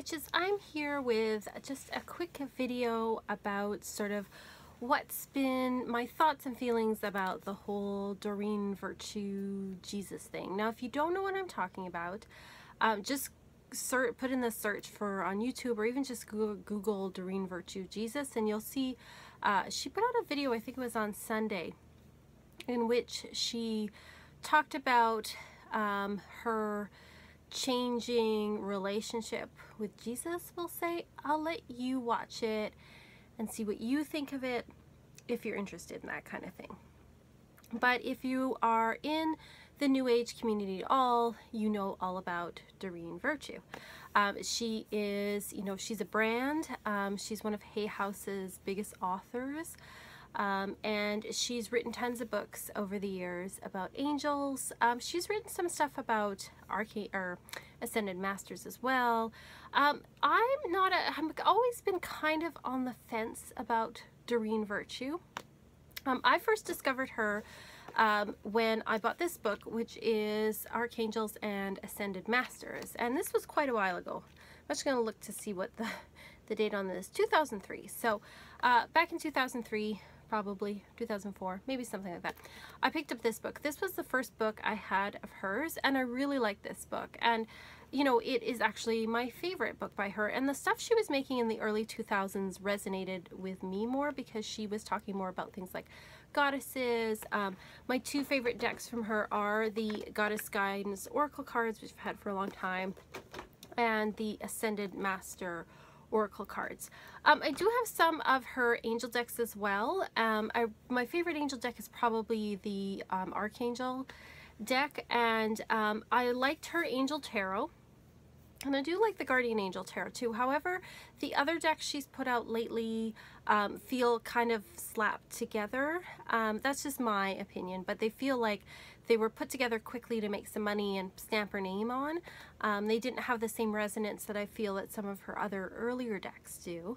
witches. I'm here with just a quick video about sort of what's been my thoughts and feelings about the whole Doreen Virtue Jesus thing. Now, if you don't know what I'm talking about, just put in the search for on YouTube, or even just Google Doreen Virtue Jesus, and you'll see she put out a video, I think it was on Sunday, in which she talked about her changing relationship with Jesus, we'll say. I'll let you watch it and see what you think of it if you're interested in that kind of thing. But if you are in the New Age community at all, you know all about Doreen Virtue. She is, she's a brand. She's one of Hay House's biggest authors. And she's written tons of books over the years about angels. She's written some stuff about Ascended Masters as well. I've always been kind of on the fence about Doreen Virtue. I first discovered her when I bought this book, which is Archangels and Ascended Masters. And this was quite a while ago. I'm just going to look to see what the date on this, 2003. So back in 2003, probably 2004, maybe something like that, I picked up this book. This was the first book I had of hers, and I really liked this book. And it is actually my favorite book by her, and the stuff she was making in the early 2000s resonated with me more because she was talking more about things like goddesses. My two favorite decks from her are the Goddess Guidance Oracle cards, which I've had for a long time, and the Ascended Master Oracle cards. I do have some of her angel decks as well. My favorite angel deck is probably the Archangel deck, and I liked her Angel Tarot, and I do like the Guardian Angel Tarot too. However, the other decks she's put out lately feel kind of slapped together. That's just my opinion, but they feel like they were put together quickly to make some money and stamp her name on. They didn't have the same resonance that I feel that some of her other earlier decks do.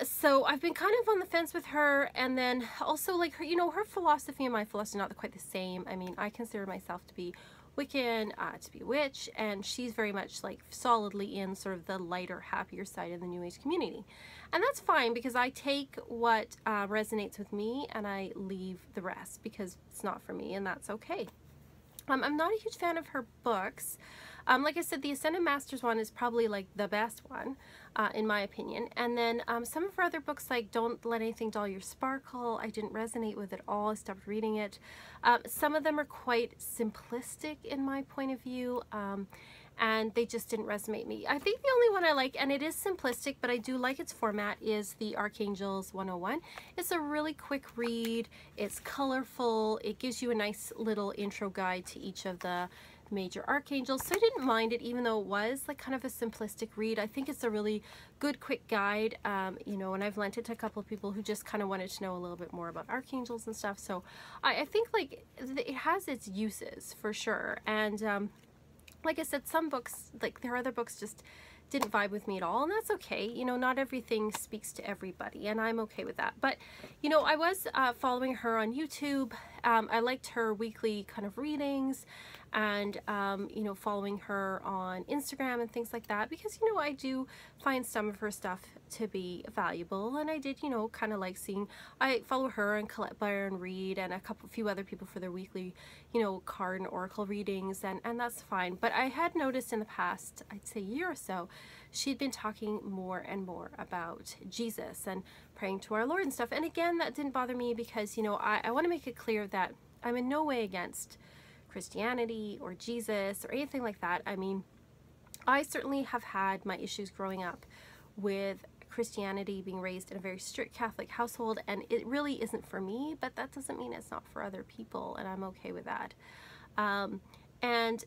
So I've been kind of on the fence with her, and then also like her, her philosophy and my philosophy are not quite the same. I mean, I consider myself to be Wiccan, to be a witch, and she's very much like solidly in sort of the lighter, happier side of the New Age community. And that's fine, because I take what resonates with me and I leave the rest because it's not for me, and that's okay. I'm not a huge fan of her books. Like I said, the Ascended Masters one is probably like the best one, in my opinion. And then some of her other books, like Don't Let Anything Dull Your Sparkle, I didn't resonate with at all. I stopped reading it. Some of them are quite simplistic in my point of view, and they just didn't resonate with me. I think the only one I like, and it is simplistic, but I do like its format, is the Archangels 101. It's a really quick read. It's colorful. It gives you a nice little intro guide to each of the major archangels, so I didn't mind it, even though it was like kind of a simplistic read. I think it's a really good quick guide, and I've lent it to a couple of people who just kind of wanted to know a little bit more about archangels and stuff. So I think like it has its uses for sure. And like I said, some books, like their other books, just didn't vibe with me at all, and that's okay. Not everything speaks to everybody, and I'm okay with that. But I was following her on YouTube. I liked her weekly kind of readings, and following her on Instagram and things like that, because I do find some of her stuff to be valuable, and I did kind of like seeing. I follow her and Colette Byron Reed and a few other people for their weekly card and oracle readings, and that's fine. But I had noticed in the past, I'd say year or so, she'd been talking more and more about Jesus and praying to our Lord and stuff. And again, that didn't bother me because I want to make it clear that I'm in no way against Christianity or Jesus or anything like that. I mean, I certainly have had my issues growing up with Christianity, being raised in a very strict Catholic household, and it really isn't for me, but that doesn't mean it's not for other people, and I'm okay with that. And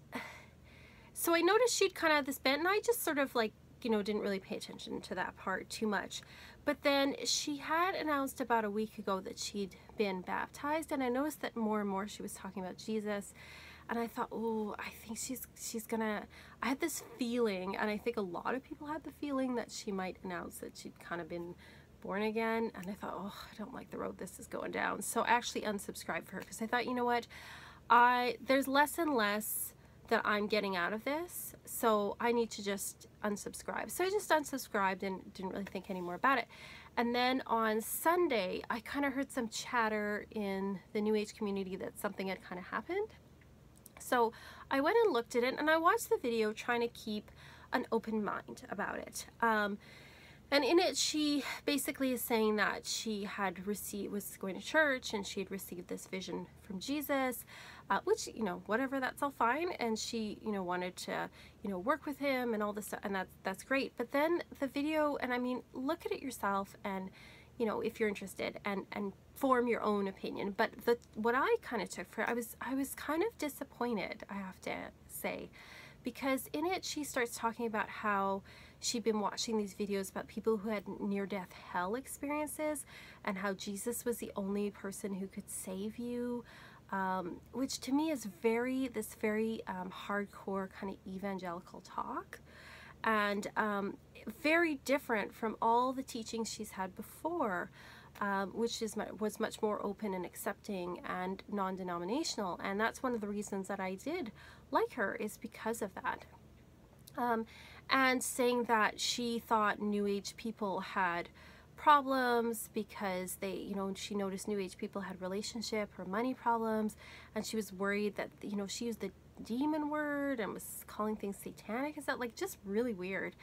so I noticed she'd kind of had this bent, and I just sort of like, didn't really pay attention to that part too much. But then she had announced about a week ago that she'd been baptized, and I noticed that more and more she was talking about Jesus, and I thought, oh, I think she's gonna, I had this feeling, and I think a lot of people had the feeling that she might announce that she'd kind of been born again, and I thought, oh, I don't like the road this is going down. So I actually unsubscribed for her because I thought, what, there's less and less that I'm getting out of this, so I need to just unsubscribe. So I just unsubscribed and didn't really think any more about it. And then on Sunday, I kind of heard some chatter in the New Age community that something had kind of happened. So I went and looked at it, and I watched the video trying to keep an open mind about it. And in it, she basically is saying that she had was going to church, and she had received this vision from Jesus, which, you know, whatever, that's all fine. And she, you know, wanted to, you know, work with him and all this stuff, and that's great. But then the video, and I mean, look at it yourself, and, you know, if you're interested, and form your own opinion. But what I kind of took for it, I was kind of disappointed, I have to say, because in it she starts talking about how she'd been watching these videos about people who had near-death hell experiences, and how Jesus was the only person who could save you, which to me is very hardcore kind of evangelical talk, and very different from all the teachings she's had before, which was much more open and accepting and non-denominational. And that's one of the reasons that I did like her, is because of that. And saying that she thought New Age people had problems because they, you know, she noticed New Age people had relationship or money problems, and she was worried that, you know, she used the demon word and was calling things satanic. Is that, like, just really weird?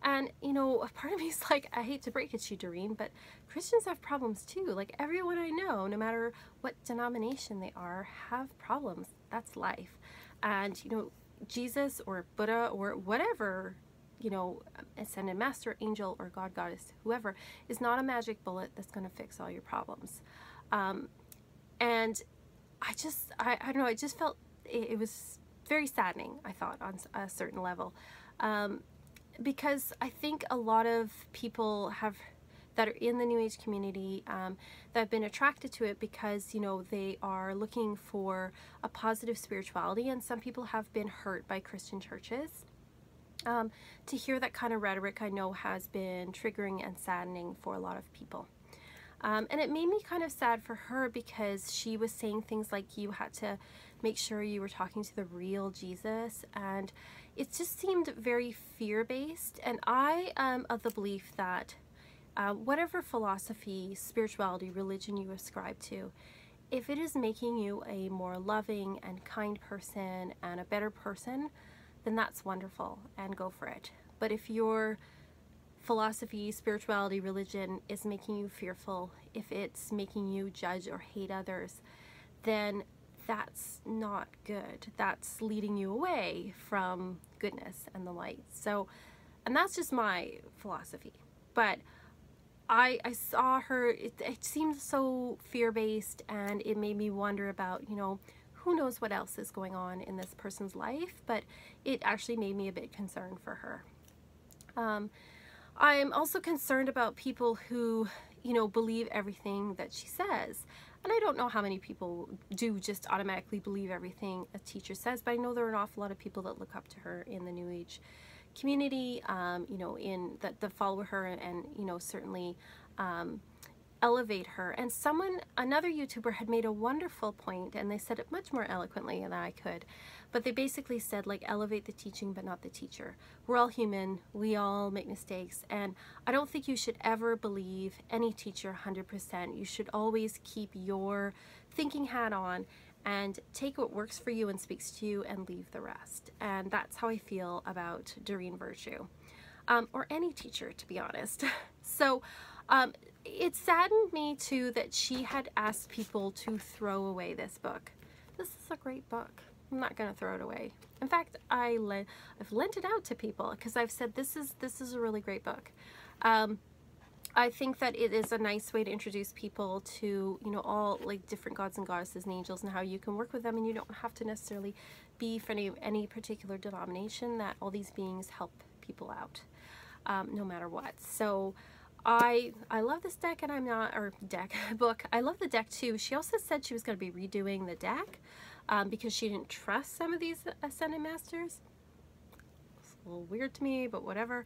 And, you know, a part of me is like, I hate to break it to you, Doreen, but Christians have problems too. Like, everyone I know, no matter what denomination they are, have problems. That's life. And, you know, Jesus or Buddha or whatever, you know, ascended master, angel, or God, goddess, whoever, is not a magic bullet that's going to fix all your problems. And I don't know, I just felt it was very saddening, I thought, on a certain level. Because I think a lot of people that are in the New Age community that have been attracted to it because, you know, they are looking for a positive spirituality, and some people have been hurt by Christian churches. To hear that kind of rhetoric, I know, has been triggering and saddening for a lot of people. And it made me kind of sad for her, because she was saying things like you had to make sure you were talking to the real Jesus, and it just seemed very fear-based. And I am of the belief that whatever philosophy, spirituality, religion you ascribe to, if it is making you a more loving and kind person and a better person, then that's wonderful, and go for it. But if your philosophy, spirituality, religion is making you fearful, if it's making you judge or hate others, then that's not good. That's leading you away from goodness and the light. So, and that's just my philosophy. But I saw her, it seemed so fear-based, and it made me wonder about, you know, who knows what else is going on in this person's life, but it actually made me a bit concerned for her. I'm also concerned about people who, you know, believe everything that she says. And I don't know how many people do just automatically believe everything a teacher says, but I know there are an awful lot of people that look up to her in the New Age community, you know, that follow her, and, you know, certainly elevate her. And another YouTuber had made a wonderful point, and they said it much more eloquently than I could, but they basically said, like, elevate the teaching but not the teacher. We're all human, we all make mistakes, and I don't think you should ever believe any teacher 100%. You should always keep your thinking hat on and take what works for you and speaks to you, and leave the rest. And that's how I feel about Doreen Virtue, or any teacher, to be honest. So it saddened me too that she had asked people to throw away this book. This is a great book. I'm not going to throw it away. In fact, I've lent it out to people, because I've said this is a really great book. I think that it is a nice way to introduce people to, you know, all, like, different gods and goddesses and angels, and how you can work with them, and you don't have to necessarily be from any particular denomination, that all these beings help people out, no matter what. So I love this deck, and I'm not, or book. I love the deck too. She also said she was going to be redoing the deck because she didn't trust some of these Ascended Masters. It's a little weird to me, but whatever.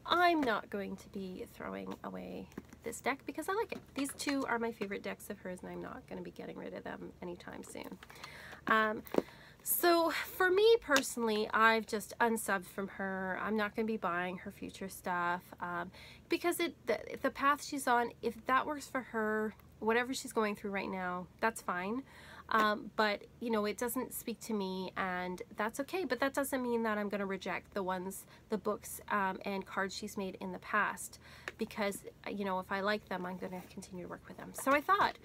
I'm not going to be throwing away this deck because I like it. These two are my favorite decks of hers, and I'm not going to be getting rid of them anytime soon. So for me personally, I've just unsubbed from her. I'm not going to be buying her future stuff because the path she's on, if that works for her, whatever she's going through right now, that's fine. But you know, it doesn't speak to me, and that's okay. But that doesn't mean that I'm going to reject the books and cards she's made in the past, because you know, if I like them, I'm going to continue to work with them. So I thought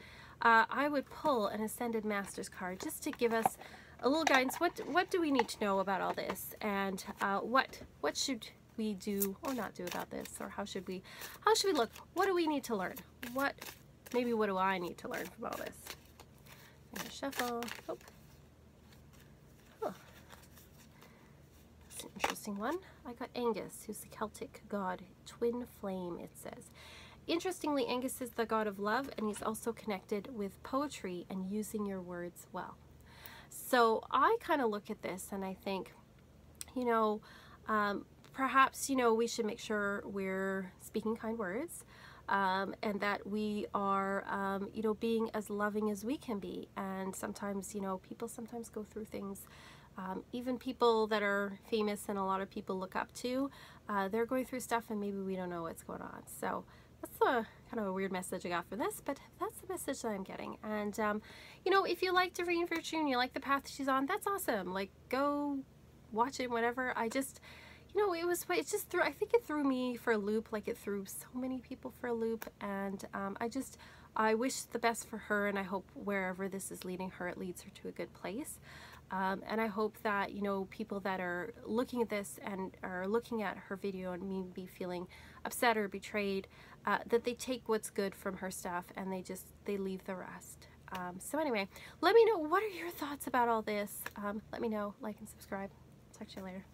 I would pull an Ascended Masters card just to give us a little guidance. What do we need to know about all this, and what should we do or not do about this, or how should we look? What do we need to learn? What do I need to learn from all this? I'm gonna shuffle. Oh, that's an interesting one. I got Angus, who's the Celtic god, twin flame, it says. Interestingly, Angus is the god of love, and he's also connected with poetry and using your words well. So I kind of look at this and I think, you know, perhaps, you know, we should make sure we're speaking kind words, and that we are, you know, being as loving as we can be. And sometimes, you know, people sometimes go through things, even people that are famous and a lot of people look up to, they're going through stuff and maybe we don't know what's going on. So that's a kind of a weird message I got for this, but that's the message that I'm getting. And you know, if you like Doreen Virtue and you like the path she's on, that's awesome. Like, go watch it, whatever. I just, you know, it just threw, I think it threw me for a loop, like it threw so many people for a loop. And I wish the best for her, and I hope wherever this is leading her, it leads her to a good place. And I hope that, you know, people that are looking at this and are looking at her video and maybe feeling upset or betrayed, that they take what's good from her stuff and they leave the rest. So anyway, let me know, what are your thoughts about all this? Let me know, like and subscribe. Talk to you later.